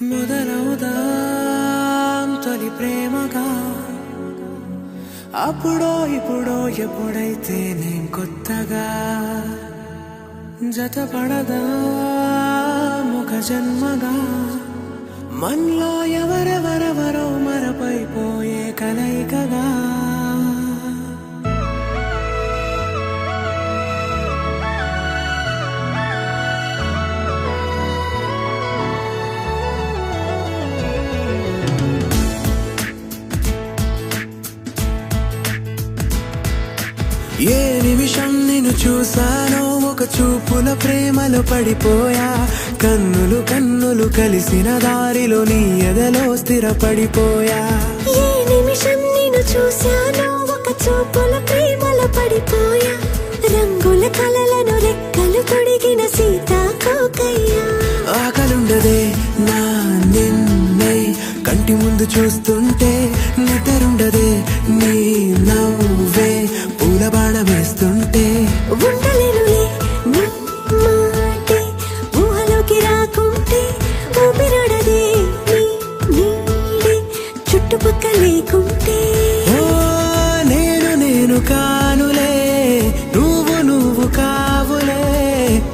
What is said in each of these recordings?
మొదలవుదాం తొలి ప్రేమగా అప్పుడో ఇప్పుడో ఎప్పుడైతే నేను కొత్తగా జతపడదా ముఖ జన్మగా మనలో ఎవరెవరెవరో మరపైపోయే కలయికగా ఏ నిమిషం నిన్ను చూసానో ఒక చూపుల ప్రేమలో పడిపోయా కన్నులు కన్నులు కలిసిన దారిలో నీ ఎదలో స్థిరపడిపోయా ఏ నిమిషం నిన్ను చూసానో ఒక చూపుల ప్రేమలో పడిపోయా రంగుల కలలను రెక్కలు తొడిగిన సీతాకోకయ్యా ఆకలుండదే నా నిన్నే కంటి ముందు చూస్తుంటే నిద్రుండదే నీ నవ్వే పూల బాణ వేస్తుంటే ఉండలేనులే నీ మాటే ఊహలోకి రాకుంటే ఊపిరాడదే నీ నీడే చుట్టుపక్కల లేకుంటే ఓ నేను కానులే నువ్వు కావులే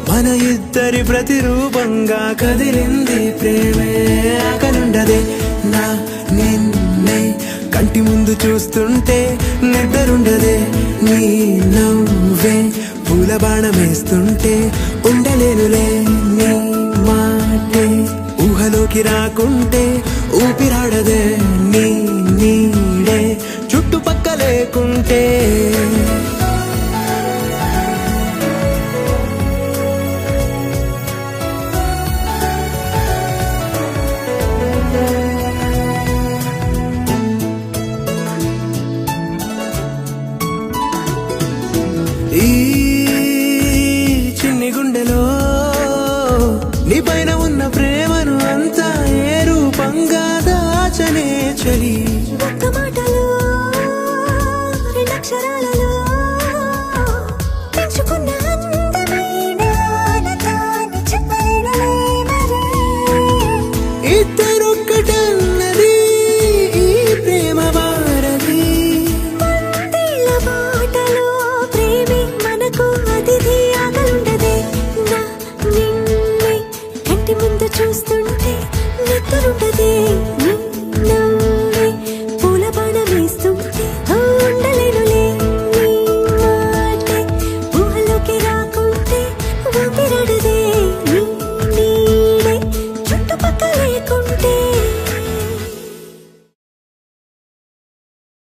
మన ఇద్దరి ప్రతిరూపంగా కదిలింది ప్రేమే ఆకలుండదే నా నిన్నే కంటి ముందు చూస్తుంటే నిద్రుండదే నీ నవ్వే పూల బాణం వేస్తుంటే ఉండలేనులే నీ మాటే ఊహలోకి రాకుంటే ఊపిరాడదే నీ నీడే చుట్టుపక్క లేకుంటే